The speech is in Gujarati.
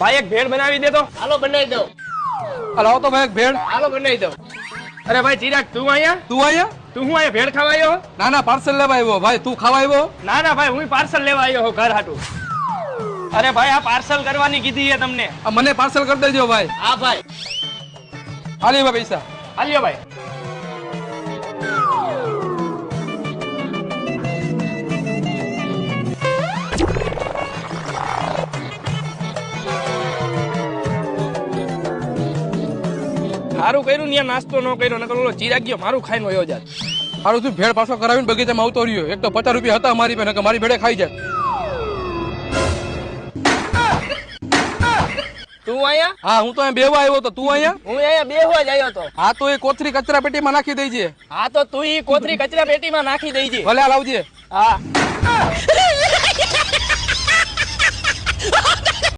ભાઈ એક ભેળ બનાવી દે તો. હાલો બનાવી દો. લાવો તો ભાઈ એક ભેળ. હાલો બનાવી દો. અરે ભાઈ ચિરાગ તું અહીંયા તું હું અહીંયા ભેળ ખાવા આવ્યો? ના ના પાર્સલ લેવા આવ્યો ભાઈ. તું ખાવા આવ્યો? ના ના ભાઈ હું પાર્સલ લેવા આવ્યો હું ઘર હાટું. અરે ભાઈ આ પાર્સલ કરવાની કીધી છે તમને. મને પાર્સલ કરી દેજો ભાઈ. હા ભાઈ. હાલી ભાઈ પૈસા. હાલ્યો ભાઈ. સારું કર્યું ને નાસ્તો ન કર્યો નકર ઓલો ચિરાગ ગયો મારું ખાઈને વયો જાત. સારું તું ભેળ પાછો કરાવીને બગીચામાં આવતો રહ્યો. એક તો 50 રૂપિયા હતા મારી પાસે, મારી ભેળે ખાઈ જાય. તું અહીંયા? હા હું તો અહીંયા બેવા આવ્યો તો. તું અહીંયા? હું અહીંયા બેહવા જ આવ્યો તો. હા તો એ કોથરી કચરા પેટીમાં નાખી દેજે. હા તો તું ઈ કોથરી કચરા પેટીમાં નાખી દેજે. ભલે આ લાવજે. હા